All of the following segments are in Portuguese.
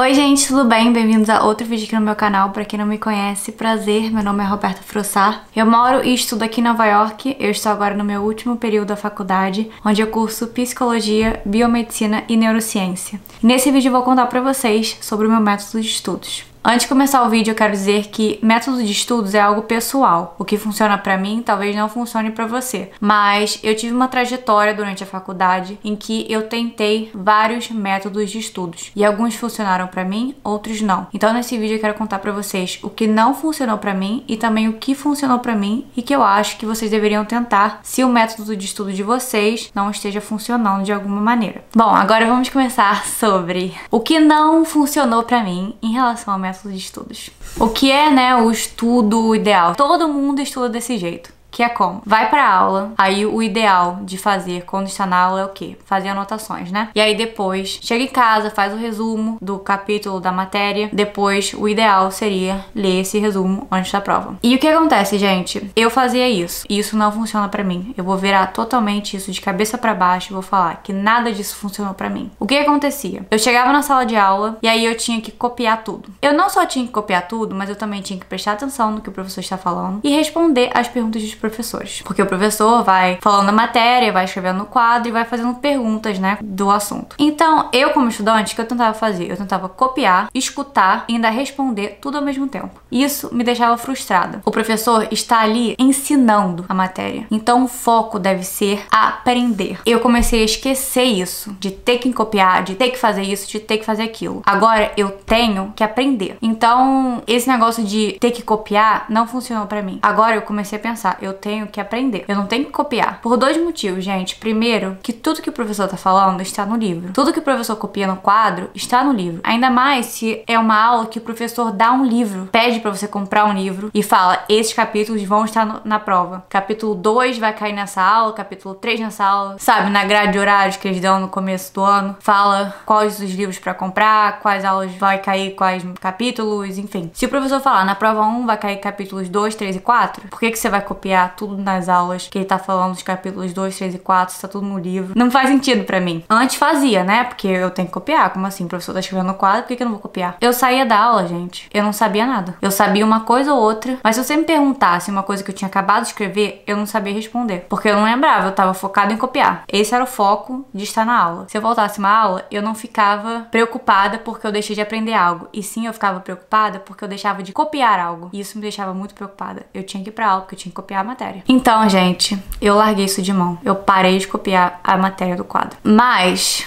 Oi gente, tudo bem? Bem-vindos a outro vídeo aqui no meu canal. Pra quem não me conhece, prazer, meu nome é Roberta Frossar. Eu moro e estudo aqui em Nova York. Eu estou agora no meu último período da faculdade, onde eu curso Psicologia, Biomedicina e Neurociência. E nesse vídeo eu vou contar pra vocês sobre o meu método de estudos. Antes de começar o vídeo, eu quero dizer que método de estudos é algo pessoal. O que funciona pra mim, talvez não funcione pra você. Mas eu tive uma trajetória durante a faculdade em que eu tentei vários métodos de estudos. E alguns funcionaram pra mim, outros não. Então nesse vídeo eu quero contar pra vocês o que não funcionou pra mim e também o que funcionou pra mim e que eu acho que vocês deveriam tentar se o método de estudo de vocês não esteja funcionando de alguma maneira. Bom, agora vamos começar sobre o que não funcionou pra mim em relação ao método de estudos. O que é, né, o estudo ideal? Todo mundo estuda desse jeito. Que é como? Vai pra aula, aí o ideal de fazer quando está na aula é o quê? Fazer anotações, né? E aí depois chega em casa, faz o resumo do capítulo da matéria. Depois o ideal seria ler esse resumo antes da prova. E o que acontece, gente? Eu fazia isso e isso não funciona pra mim. Eu vou virar totalmente isso de cabeça pra baixo e vou falar que nada disso funcionou pra mim. O que acontecia? Eu chegava na sala de aula e aí eu tinha que copiar tudo. Eu não só tinha que copiar tudo, mas eu também tinha que prestar atenção no que o professor está falando e responder as perguntas dos professores. Porque o professor vai falando a matéria, vai escrevendo no quadro e vai fazendo perguntas, né, do assunto. Então, eu como estudante, o que eu tentava fazer? Eu tentava copiar, escutar e ainda responder tudo ao mesmo tempo. Isso me deixava frustrada. O professor está ali ensinando a matéria. Então, o foco deve ser aprender. Eu comecei a esquecer isso, de ter que copiar, de ter que fazer isso, de ter que fazer aquilo. Agora, eu tenho que aprender. Então, esse negócio de ter que copiar não funcionou pra mim. Agora, eu comecei a pensar, eu tenho que aprender. Eu não tenho que copiar. Por dois motivos, gente. Primeiro, que tudo que o professor tá falando está no livro. Tudo que o professor copia no quadro está no livro. Ainda mais se é uma aula que o professor dá um livro, pede pra você comprar um livro e fala, esses capítulos vão estar na prova. Capítulo 2 vai cair nessa aula, capítulo 3 nessa aula. Sabe, na grade de horários que eles dão no começo do ano. Fala quais os livros pra comprar, quais aulas vai cair, quais capítulos, enfim. Se o professor falar, na prova 1 vai cair capítulos 2, 3 e 4, por que você vai copiar tudo nas aulas que ele tá falando dos capítulos 2, 3 e 4, está tudo no livro? Não faz sentido pra mim. Antes fazia, né? Porque eu tenho que copiar. Como assim? O professor tá escrevendo no quadro, por que eu não vou copiar? Eu saía da aula, gente. Eu não sabia nada. Eu sabia uma coisa ou outra, mas se você me perguntasse uma coisa que eu tinha acabado de escrever, eu não sabia responder. Porque eu não lembrava, eu tava focada em copiar. Esse era o foco de estar na aula. Se eu voltasse uma aula, eu não ficava preocupada porque eu deixei de aprender algo. E sim, eu ficava preocupada porque eu deixava de copiar algo. E isso me deixava muito preocupada. Eu tinha que ir pra aula porque eu tinha que copiar a matéria. Então, gente, eu larguei isso de mão. Eu parei de copiar a matéria do quadro. Mas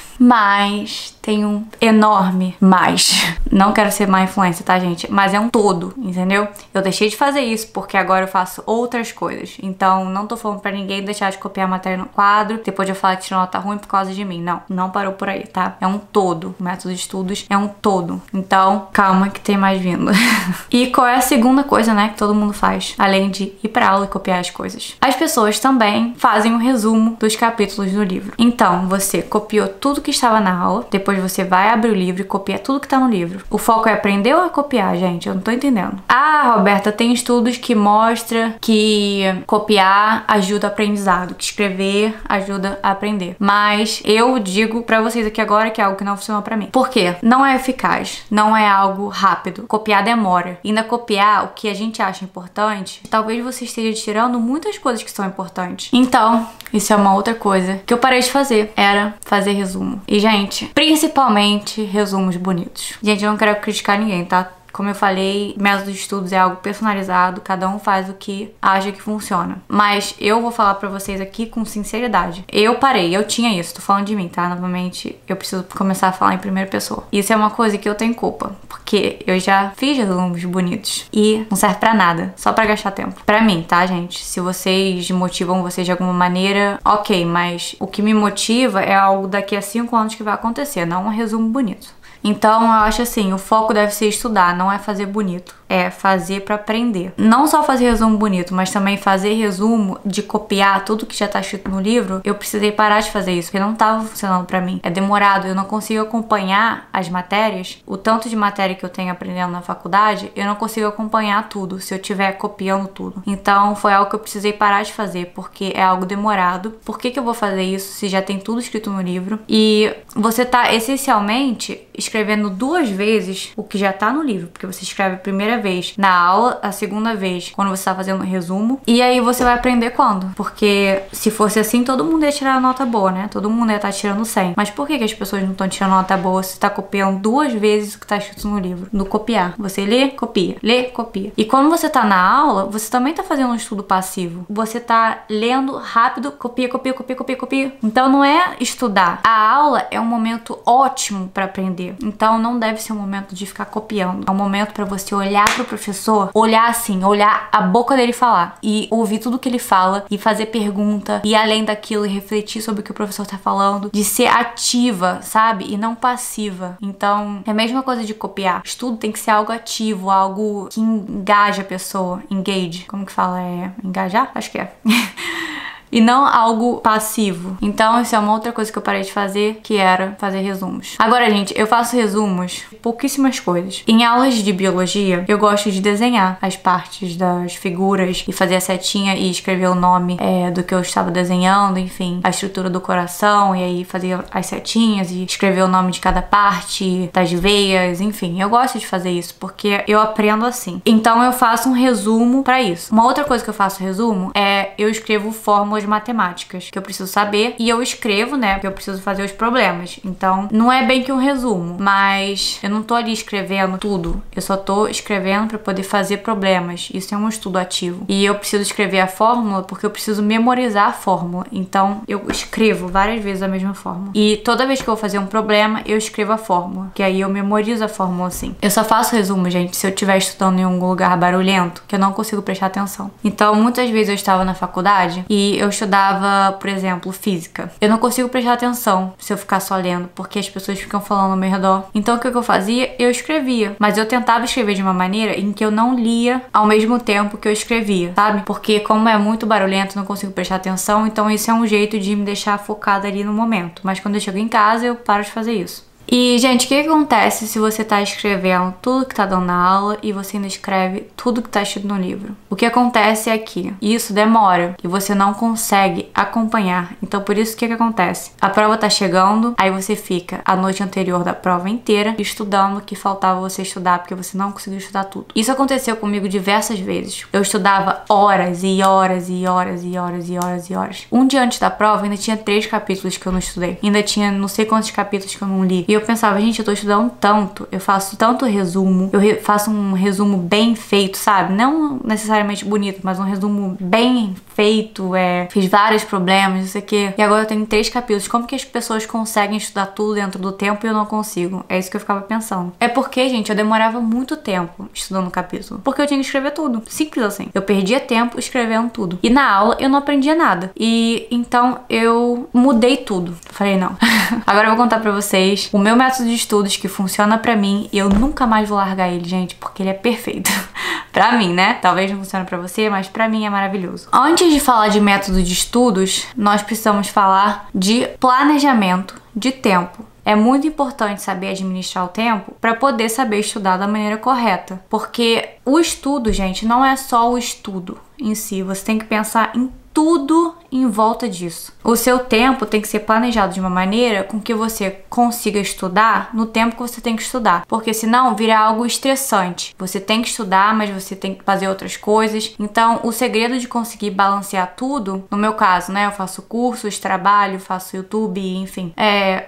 tem um enorme mais. Não quero ser má influência, tá, gente? Mas é um todo, entendeu? Eu deixei de fazer isso porque agora eu faço outras coisas. Então, não tô falando pra ninguém deixar de copiar a matéria no quadro, depois de eu falar que tirou nota ruim por causa de mim. Não, não parou por aí, tá? É um todo. O método de estudos é um todo. Então, calma que tem mais vindo. E qual é a segunda coisa, né, que todo mundo faz? Além de ir pra aula e copiar as coisas. As pessoas também fazem um resumo dos capítulos do livro. Então, você copiou tudo que estava na aula, depois você vai abrir o livro e copia tudo que tá no livro. O foco é aprender ou é copiar, gente? Eu não tô entendendo. Ah, Roberta, tem estudos que mostram que copiar ajuda a aprendizado, que escrever ajuda a aprender. Mas eu digo pra vocês aqui agora que é algo que não funcionou pra mim. Por quê? Não é eficaz, não é algo rápido. Copiar demora. E ainda copiar o que a gente acha importante, talvez você esteja tirando muitas coisas que são importantes. Então, isso é uma outra coisa que eu parei de fazer, era fazer resumo. E, gente, principalmente resumos bonitos. Gente, eu não quero criticar ninguém, tá? Como eu falei, método de estudos é algo personalizado, cada um faz o que acha que funciona. Mas eu vou falar pra vocês aqui com sinceridade. Eu parei, eu tinha isso, tô falando de mim, tá? Novamente, eu preciso começar a falar em primeira pessoa. Isso é uma coisa que eu tenho culpa, porque eu já fiz resumos bonitos e não serve pra nada, só pra gastar tempo. Pra mim, tá, gente? Se vocês motivam vocês de alguma maneira, ok, mas o que me motiva é algo daqui a 5 anos que vai acontecer, não um resumo bonito. Então, eu acho assim, o foco deve ser estudar, não é fazer bonito. É fazer pra aprender. Não só fazer resumo bonito, mas também fazer resumo de copiar tudo que já tá escrito no livro. Eu precisei parar de fazer isso, porque não tava funcionando pra mim. É demorado, eu não consigo acompanhar as matérias. O tanto de matéria que eu tenho aprendendo na faculdade, eu não consigo acompanhar tudo se eu estiver copiando tudo. Então, foi algo que eu precisei parar de fazer, porque é algo demorado. Por que eu vou fazer isso se já tem tudo escrito no livro? E você tá, essencialmente, escrevendo 2 vezes o que já tá no livro, porque você escreve a primeira vez na aula, a segunda vez quando você tá fazendo um resumo, e aí você vai aprender quando? Porque se fosse assim, todo mundo ia tirar nota boa, né? Todo mundo ia estar tirando 100. Mas por que as pessoas não estão tirando nota boa se tá copiando 2 vezes o que tá escrito no livro? No copiar. Você lê, copia. Lê, copia. E quando você tá na aula, você também tá fazendo um estudo passivo. Você tá lendo rápido, copia, copia, copia, copia, copia. Então não é estudar. A aula é um momento ótimo pra aprender. Então não deve ser um momento de ficar copiando. É um momento pra você olhar pro professor, olhar assim, olhar a boca dele falar e ouvir tudo que ele fala e fazer pergunta e além daquilo e refletir sobre o que o professor tá falando, de ser ativa, sabe? E não passiva. Então é a mesma coisa de copiar. Estudo tem que ser algo ativo, algo que engaja a pessoa. Engage. Como que fala? É engajar? Acho que é. E não algo passivo. Então isso é uma outra coisa que eu parei de fazer, que era fazer resumos. Agora, gente, eu faço resumos de pouquíssimas coisas. Em aulas de biologia, eu gosto de desenhar as partes das figuras e fazer a setinha e escrever o nome do que eu estava desenhando, enfim, a estrutura do coração, e aí fazer as setinhas e escrever o nome de cada parte, das veias, enfim. Eu gosto de fazer isso, porque eu aprendo assim. Então eu faço um resumo pra isso. Uma outra coisa que eu faço resumo é eu escrevo fórmulas matemáticas que eu preciso saber e eu escrevo, né, porque eu preciso fazer os problemas. Então, não é bem que um resumo, mas eu não tô ali escrevendo tudo. Eu só tô escrevendo pra poder fazer problemas. Isso é um estudo ativo. E eu preciso escrever a fórmula porque eu preciso memorizar a fórmula. Então, eu escrevo várias vezes a mesma fórmula. E toda vez que eu vou fazer um problema, eu escrevo a fórmula, que aí eu memorizo a fórmula assim. Eu só faço resumo, gente, se eu estiver estudando em um lugar barulhento, que eu não consigo prestar atenção. Então, muitas vezes eu estava na faculdade e eu estudava, por exemplo, física. Eu não consigo prestar atenção se eu ficar só lendo, porque as pessoas ficam falando ao meu redor. Então o que eu fazia? Eu escrevia. Mas eu tentava escrever de uma maneira em que eu não lia ao mesmo tempo que eu escrevia, sabe? Porque como é muito barulhento, eu não consigo prestar atenção, então isso é um jeito de me deixar focada ali no momento. Mas quando eu chego em casa, eu paro de fazer isso. E, gente, o que acontece se você tá escrevendo tudo que tá dando na aula e você ainda escreve tudo que tá escrito no livro? O que acontece é que isso demora e você não consegue acompanhar. Então, por isso, o que acontece? A prova tá chegando, aí você fica a noite anterior da prova inteira estudando o que faltava você estudar, porque você não conseguiu estudar tudo. Isso aconteceu comigo diversas vezes. Eu estudava horas e horas e horas e horas e horas e horas. Um dia antes da prova, ainda tinha 3 capítulos que eu não estudei. Ainda tinha não sei quantos capítulos que eu não li. E eu pensava, gente, eu tô estudando tanto, eu faço tanto resumo, eu faço um resumo bem feito, sabe? Não necessariamente bonito, mas um resumo bem feito, fiz vários problemas, não sei o quê. E agora eu tenho 3 capítulos. Como que as pessoas conseguem estudar tudo dentro do tempo e eu não consigo? É isso que eu ficava pensando. É porque, gente, eu demorava muito tempo estudando o capítulo. Porque eu tinha que escrever tudo. Simples assim. Eu perdia tempo escrevendo tudo. E na aula eu não aprendia nada. E então eu mudei tudo. Falei, não. Agora eu vou contar pra vocês o meu método de estudos que funciona pra mim e eu nunca mais vou largar ele, gente, porque ele é perfeito. Pra mim, né? Talvez não funcione pra você, mas pra mim é maravilhoso. Antes de falar de método de estudos, nós precisamos falar de planejamento de tempo. É muito importante saber administrar o tempo para poder saber estudar da maneira correta. Porque o estudo, gente, não é só o estudo em si. Você tem que pensar em tudo em volta disso. O seu tempo tem que ser planejado de uma maneira com que você consiga estudar no tempo que você tem que estudar, porque senão vira algo estressante. Você tem que estudar, mas você tem que fazer outras coisas. Então, o segredo de conseguir balancear tudo, no meu caso, né, eu faço cursos, trabalho, faço YouTube, enfim,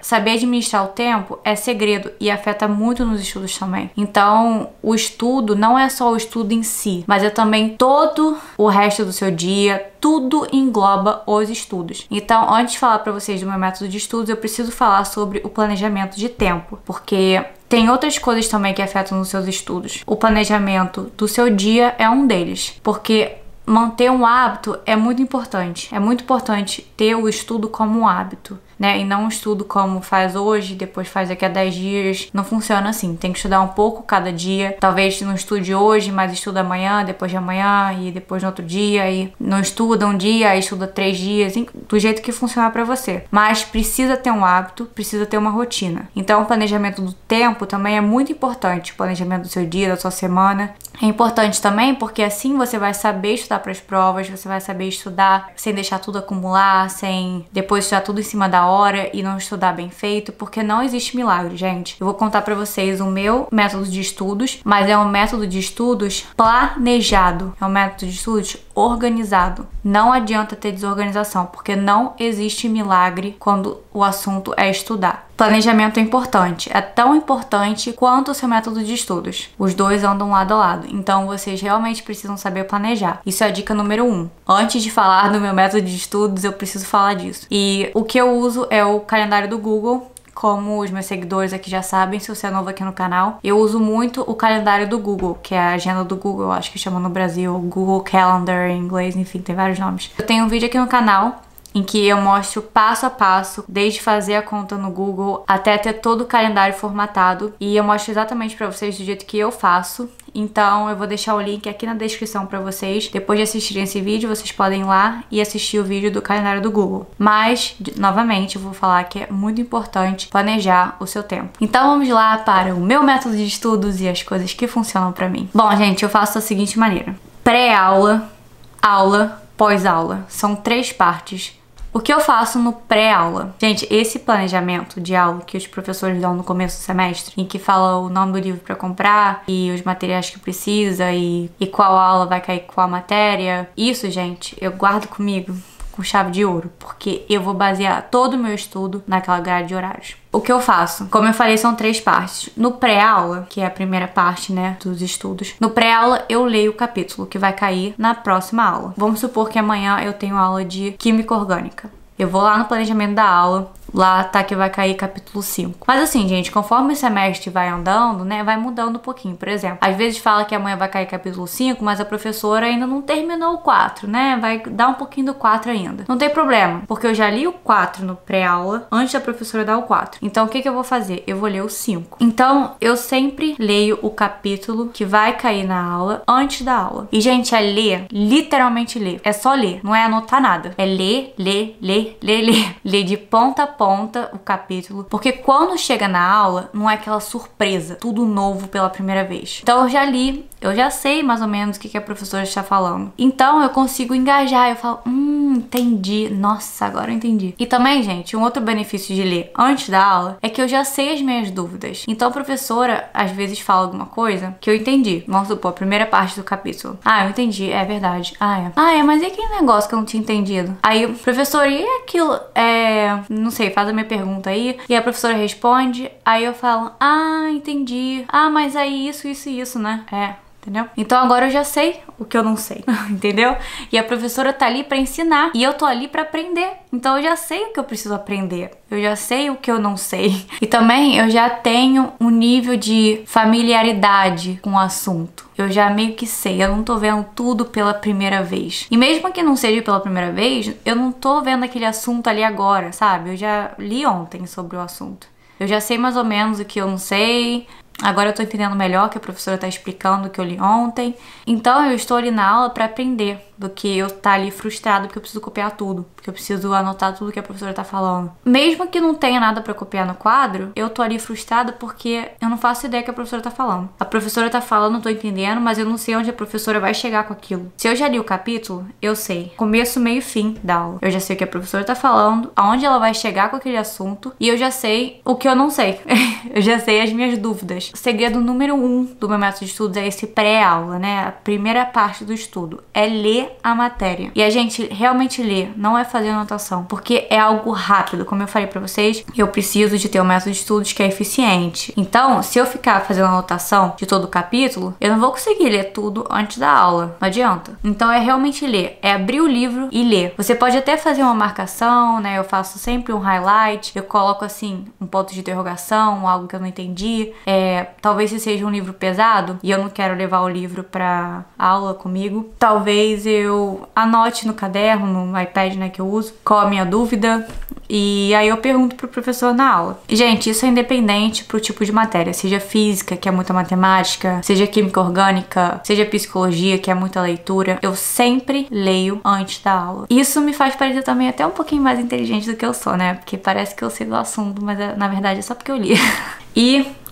saber administrar o tempo é segredo e afeta muito nos estudos também. Então, o estudo não é só o estudo em si, mas é também todo o resto do seu dia, tudo engloba os estudos. Então, antes de falar para vocês do meu método de estudos, eu preciso falar sobre o planejamento de tempo, porque tem outras coisas também que afetam nos seus estudos. O planejamento do seu dia é um deles, porque manter um hábito é muito importante. É muito importante ter o estudo como um hábito, né? E não um estudo como faz hoje, depois faz daqui a 10 dias. Não funciona assim. Tem que estudar um pouco cada dia. Talvez não estude hoje, mas estuda amanhã, depois de amanhã e depois no outro dia. E não estuda um dia, aí estuda 3 dias. Do jeito que funcionar pra você. Mas precisa ter um hábito, precisa ter uma rotina. Então o planejamento do tempo também é muito importante. O planejamento do seu dia, da sua semana. É importante também porque assim você vai saber estudar para as provas, você vai saber estudar sem deixar tudo acumular, sem depois estudar tudo em cima da hora e não estudar bem feito, porque não existe milagre, gente. Eu vou contar pra vocês o meu método de estudos, mas é um método de estudos planejado, é um método de estudos organizado. Não adianta ter desorganização, porque não existe milagre quando o assunto é estudar. Planejamento é importante, é tão importante quanto o seu método de estudos. Os dois andam lado a lado, então vocês realmente precisam saber planejar. Isso é a dica número 1. Antes de falar do meu método de estudos, eu preciso falar disso. E o que eu uso é o calendário do Google. Como os meus seguidores aqui já sabem, se você é novo aqui no canal, eu uso muito o calendário do Google, que é a agenda do Google, acho que chama no Brasil Google Calendar em inglês, enfim, tem vários nomes. Eu tenho um vídeo aqui no canal em que eu mostro passo a passo, desde fazer a conta no Google até ter todo o calendário formatado, e eu mostro exatamente pra vocês do jeito que eu faço. Então eu vou deixar o link aqui na descrição pra vocês. Depois de assistirem esse vídeo, vocês podem ir lá e assistir o vídeo do calendário do Google. Mas, novamente, eu vou falar que é muito importante planejar o seu tempo. Então vamos lá para o meu método de estudos e as coisas que funcionam pra mim. Bom, gente, eu faço da seguinte maneira: pré-aula, aula, pós-aula. São 3 partes. O que eu faço no pré-aula? Gente, esse planejamento de aula que os professores dão no começo do semestre, em que fala o nome do livro para comprar e os materiais que precisa e qual aula vai cair com qual matéria, isso, gente, eu guardo comigo com chave de ouro, porque eu vou basear todo o meu estudo naquela grade de horários. O que eu faço? Como eu falei, são 3 partes. No pré-aula, que é a primeira parte, né, dos estudos, no pré-aula eu leio o capítulo que vai cair na próxima aula. Vamos supor que amanhã eu tenho aula de Química Orgânica. Eu vou lá no planejamento da aula, lá tá que vai cair capítulo 5. Mas assim, gente, conforme o semestre vai andando, né, vai mudando um pouquinho. Por exemplo, às vezes fala que amanhã vai cair capítulo 5, mas a professora ainda não terminou o 4, né? Vai dar um pouquinho do 4 ainda. Não tem problema, porque eu já li o 4 no pré-aula antes da professora dar o 4. Então, o que que eu vou fazer? Eu vou ler o 5. Então, eu sempre leio o capítulo que vai cair na aula antes da aula. E, gente, é ler, literalmente ler. É só ler, não é anotar nada. É ler, ler, ler, ler, ler. Ler de ponta a ponta o capítulo, porque quando chega na aula, não é aquela surpresa, tudo novo pela primeira vez. Então eu já li, eu já sei mais ou menos o que a professora está falando. Então eu consigo engajar, eu falo, entendi, nossa, agora eu entendi. E também, gente, um outro benefício de ler antes da aula é que eu já sei as minhas dúvidas. Então a professora, às vezes, fala alguma coisa que eu entendi. Vamos supor, a primeira parte do capítulo. Ah, eu entendi, é verdade. Mas e aquele negócio que eu não tinha entendido? Aí o professor, e aquilo? Não sei, faz a minha pergunta aí. E a professora responde, aí eu falo, entendi. Mas aí isso, né? Entendeu? Então agora eu já sei o que eu não sei, entendeu? E a professora tá ali pra ensinar e eu tô ali pra aprender. Então eu já sei o que eu preciso aprender. Eu já sei o que eu não sei. E também eu já tenho um nível de familiaridade com o assunto. Eu já meio que sei, eu não tô vendo tudo pela primeira vez. E mesmo que não seja pela primeira vez, eu não tô vendo aquele assunto ali agora, sabe? Eu já li ontem sobre o assunto. Eu já sei mais ou menos o que eu não sei. Agora eu tô entendendo melhor que a professora tá explicando o que eu li ontem. Então eu estou ali na aula pra aprender, do que eu estar ali frustrado porque eu preciso copiar tudo, porque eu preciso anotar tudo que a professora tá falando. Mesmo que não tenha nada pra copiar no quadro, eu tô ali frustrada porque eu não faço ideia do que a professora tá falando. A professora tá falando, eu tô entendendo, mas eu não sei onde a professora vai chegar com aquilo. Se eu já li o capítulo, eu sei começo, meio e fim da aula. Eu já sei o que a professora tá falando, aonde ela vai chegar com aquele assunto, e eu já sei o que eu não sei. Eu já sei as minhas dúvidas. O segredo número 1 do meu método de estudos é esse pré-aula, né? A primeira parte do estudo é ler a matéria. E a gente realmente ler, não é fazer anotação, porque é algo rápido. Como eu falei pra vocês, eu preciso de ter um método de estudos que é eficiente. Então, se eu ficar fazendo anotação de todo o capítulo, eu não vou conseguir ler tudo antes da aula. Não adianta. Então é realmente ler, é abrir o livro e ler. Você pode até fazer uma marcação, né? Eu faço sempre um highlight, eu coloco assim um ponto de interrogação, algo que eu não entendi. Talvez se seja um livro pesado e eu não quero levar o livro pra aula comigo, talvez eu anote no caderno, no iPad, né, que eu uso, qual a minha dúvida, e aí eu pergunto pro professor na aula. Gente, isso é independente pro tipo de matéria, seja física, que é muita matemática, seja química orgânica, seja psicologia, que é muita leitura, eu sempre leio antes da aula. Isso me faz parecer também até um pouquinho mais inteligente do que eu sou, né, porque parece que eu sei do assunto, mas na verdade é só porque eu li.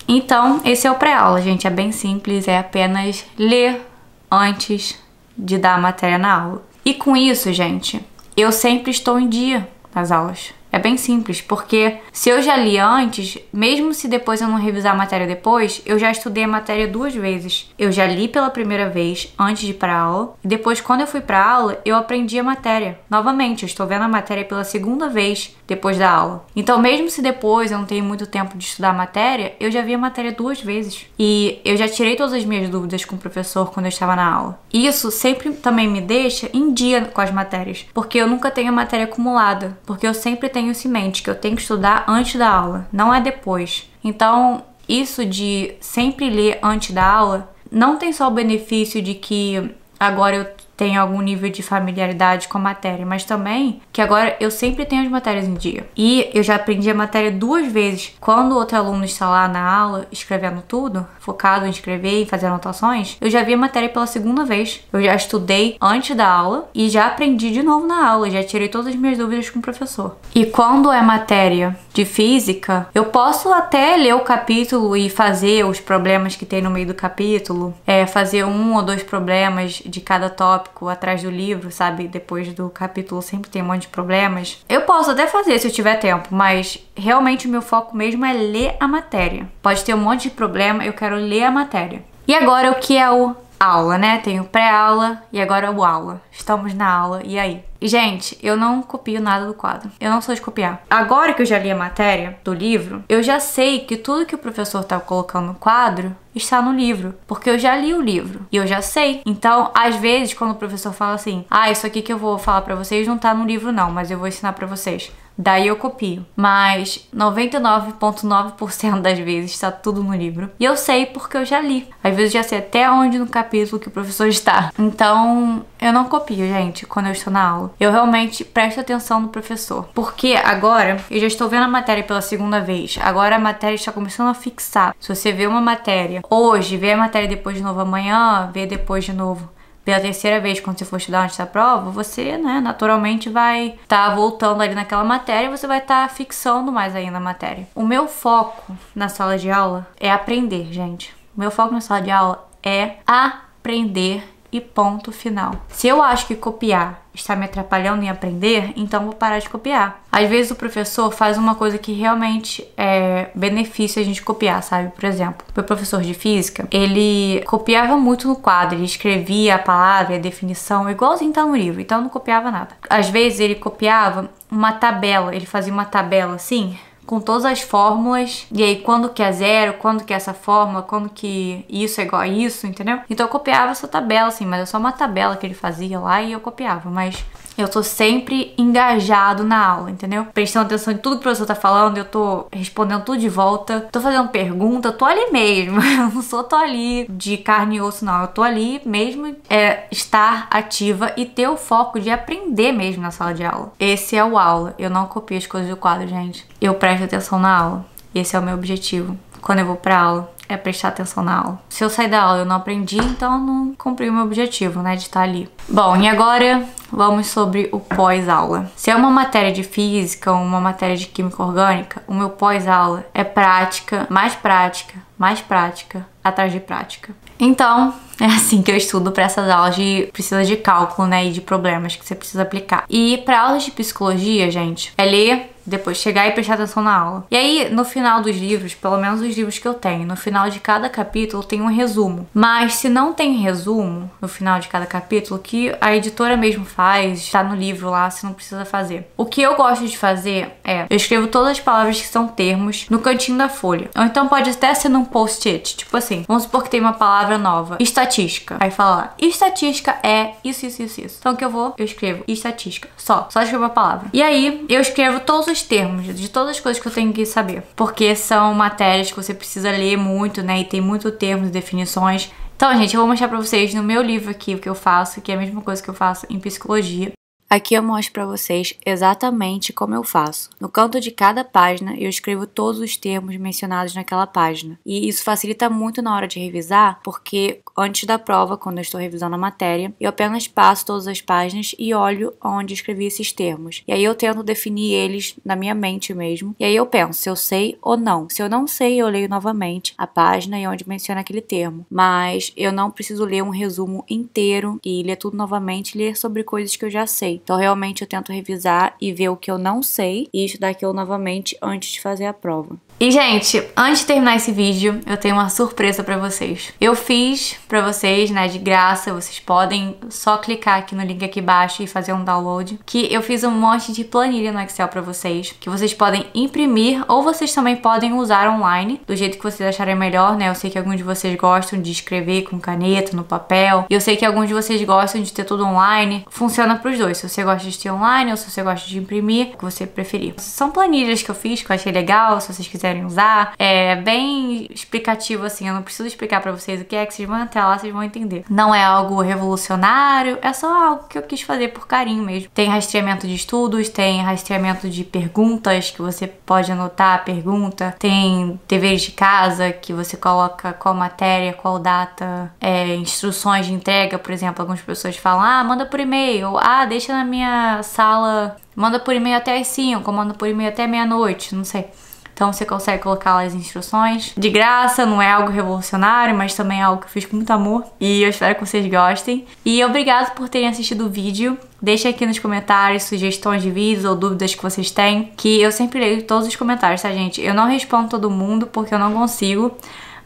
Então, esse é o pré-aula, gente, é bem simples, é apenas ler antes de dar a matéria na aula. E com isso, gente, eu sempre estou em dia nas aulas. É bem simples, porque se eu já li antes, mesmo se depois eu não revisar a matéria depois, eu já estudei a matéria 2 vezes. Eu já li pela primeira vez antes de ir pra aula, e depois quando eu fui pra aula, eu aprendi a matéria. Novamente, eu estou vendo a matéria pela segunda vez depois da aula. Então, mesmo se depois eu não tenho muito tempo de estudar a matéria, eu já vi a matéria 2 vezes. E eu já tirei todas as minhas dúvidas com o professor quando eu estava na aula. Isso sempre também me deixa em dia com as matérias, porque eu nunca tenho a matéria acumulada, porque eu sempre tenho isso em mente, que eu tenho que estudar antes da aula, não é depois. Então, isso de sempre ler antes da aula, não tem só o benefício de que agora eu tenho algum nível de familiaridade com a matéria, mas também que agora eu sempre tenho as matérias em dia. E eu já aprendi a matéria 2 vezes. Quando o outro aluno está lá na aula, escrevendo tudo, focado em escrever e fazer anotações, eu já vi a matéria pela segunda vez. Eu já estudei antes da aula e já aprendi de novo na aula, já tirei todas as minhas dúvidas com o professor. E quando é matéria de física, eu posso até ler o capítulo e fazer os problemas que tem no meio do capítulo, fazer 1 ou 2 problemas de cada tópico atrás do livro, sabe? Depois do capítulo sempre tem um monte de problemas. Eu posso até fazer se eu tiver tempo, mas realmente o meu foco mesmo é ler a matéria. Pode ter um monte de problema, eu quero ler a matéria. E agora o que é o aula, né? Tem o pré-aula e agora o aula. Estamos na aula, e aí? E, gente, eu não copio nada do quadro. Eu não sou de copiar. Agora que eu já li a matéria do livro, eu já sei que tudo que o professor tá colocando no quadro está no livro, porque eu já li o livro e eu já sei. Então, às vezes, quando o professor fala assim, isso aqui que eu vou falar pra vocês não tá no livro não, mas eu vou ensinar pra vocês. Daí eu copio. Mas 99,9% das vezes tá tudo no livro. E eu sei porque eu já li. Às vezes eu já sei até onde no capítulo que o professor está. Então, eu não copio, gente, quando eu estou na aula. Eu realmente presto atenção no professor. Porque agora, eu já estou vendo a matéria pela segunda vez. Agora a matéria está começando a fixar. Se você vê uma matéria hoje, vê a matéria depois de novo amanhã, vê depois de novo pela terceira vez, quando você for estudar antes da prova, você, né, naturalmente vai estar voltando ali naquela matéria e você vai estar fixando mais ainda a matéria. O meu foco na sala de aula é aprender, gente. O meu foco na sala de aula é aprender e ponto final. Se eu acho que copiar está me atrapalhando em aprender, então vou parar de copiar. Às vezes o professor faz uma coisa que realmente é benefício a gente copiar, sabe? Por exemplo, meu professor de física, ele copiava muito no quadro, ele escrevia a palavra, a definição, igualzinho tá no livro, então eu não copiava nada. Às vezes ele copiava uma tabela, ele fazia uma tabela assim, com todas as fórmulas, e aí quando que é zero, quando que é essa fórmula, quando que isso é igual a isso, entendeu? Então eu copiava essa tabela, assim, mas é só uma tabela que ele fazia lá e eu copiava, mas eu tô sempre engajado na aula, entendeu? Prestando atenção em tudo que o professor tá falando, eu tô respondendo tudo de volta, tô fazendo pergunta, eu tô ali mesmo, eu não tô ali de carne e osso, não, eu tô ali mesmo, estar ativa e ter o foco de aprender mesmo na sala de aula. Esse é o aula, eu não copio as coisas do quadro, gente. Eu presto atenção na aula, esse é o meu objetivo. Quando eu vou pra aula, é prestar atenção na aula. Se eu sair da aula e eu não aprendi, então eu não cumpri o meu objetivo, né, de estar ali. Bom, e agora vamos sobre o pós-aula. Se é uma matéria de física ou uma matéria de química orgânica, o meu pós-aula é prática, mais prática, atrás de prática. Então, é assim que eu estudo para essas aulas de precisa de cálculo, né, e de problemas que você precisa aplicar. E para aulas de psicologia, gente, é ler, depois chegar e prestar atenção na aula. E aí, no final dos livros, pelo menos os livros que eu tenho, no final de cada capítulo tem um resumo. Mas se não tem resumo no final de cada capítulo, que a editora mesmo faz, está no livro lá, você não precisa fazer. O que eu gosto de fazer eu escrevo todas as palavras que são termos no cantinho da folha. Ou então pode até ser num post-it, tipo assim, vamos supor que tem uma palavra nova, estatística. Aí fala lá, estatística é isso. Então o que eu escrevo estatística, só escrevo a palavra. E aí eu escrevo todos os termos de todas as coisas que eu tenho que saber, porque são matérias que você precisa ler muito, né, e tem muito termos e definições. Então, gente, eu vou mostrar pra vocês no meu livro aqui o que eu faço, que é a mesma coisa que eu faço em psicologia. Aqui eu mostro pra vocês exatamente como eu faço. No canto de cada página, eu escrevo todos os termos mencionados naquela página. E isso facilita muito na hora de revisar, porque antes da prova, quando eu estou revisando a matéria, eu apenas passo todas as páginas e olho onde escrevi esses termos. E aí eu tento definir eles na minha mente mesmo. E aí eu penso se eu sei ou não. Se eu não sei, eu leio novamente a página e onde menciona aquele termo. Mas eu não preciso ler um resumo inteiro e ler tudo novamente, ler sobre coisas que eu já sei. Então realmente eu tento revisar e ver o que eu não sei e estudar aquilo novamente antes de fazer a prova. E, gente, antes de terminar esse vídeo, eu tenho uma surpresa pra vocês. Eu fiz pra vocês, né, de graça, vocês podem só clicar aqui no link aqui embaixo e fazer um download, que eu fiz um monte de planilha no Excel pra vocês, que vocês podem imprimir ou vocês também podem usar online, do jeito que vocês acharem melhor, né? Eu sei que alguns de vocês gostam de escrever com caneta, no papel, e eu sei que alguns de vocês gostam de ter tudo online. Funciona pros dois, se você gosta de ter online ou se você gosta de imprimir, o que você preferir. São planilhas que eu fiz, que eu achei legal, se vocês quiserem usar. É bem explicativo, assim, eu não preciso explicar pra vocês o que é, que vocês vão entrar lá, vocês vão entender. Não é algo revolucionário, é só algo que eu quis fazer por carinho mesmo. Tem rastreamento de estudos, tem rastreamento de perguntas, que você pode anotar a pergunta, tem deveres de casa, que você coloca qual matéria, qual data, instruções de entrega, por exemplo, algumas pessoas falam, manda por e-mail, deixa na minha sala, manda por e-mail até as 5, manda por e-mail até meia-noite, não sei. Então você consegue colocar lá as instruções. De graça, não é algo revolucionário, mas também é algo que eu fiz com muito amor. E eu espero que vocês gostem. E obrigado por terem assistido o vídeo. Deixem aqui nos comentários sugestões de vídeos ou dúvidas que vocês têm, que eu sempre leio todos os comentários, tá, gente? Eu não respondo todo mundo porque eu não consigo,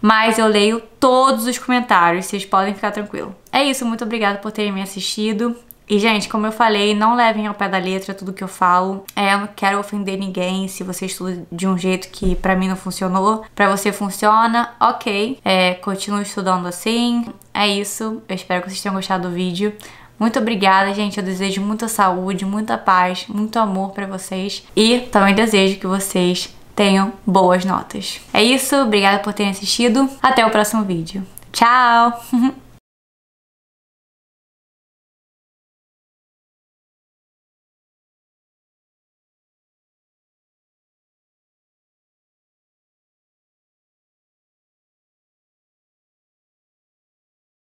mas eu leio todos os comentários, vocês podem ficar tranquilos. É isso, muito obrigada por terem me assistido. E, gente, como eu falei, não levem ao pé da letra tudo que eu falo. Eu não quero ofender ninguém. Se você estuda de um jeito que pra mim não funcionou, pra você funciona, ok. Continue estudando assim. É isso. Eu espero que vocês tenham gostado do vídeo. Muito obrigada, gente. Eu desejo muita saúde, muita paz, muito amor pra vocês. E também desejo que vocês tenham boas notas. É isso. Obrigada por terem assistido. Até o próximo vídeo. Tchau!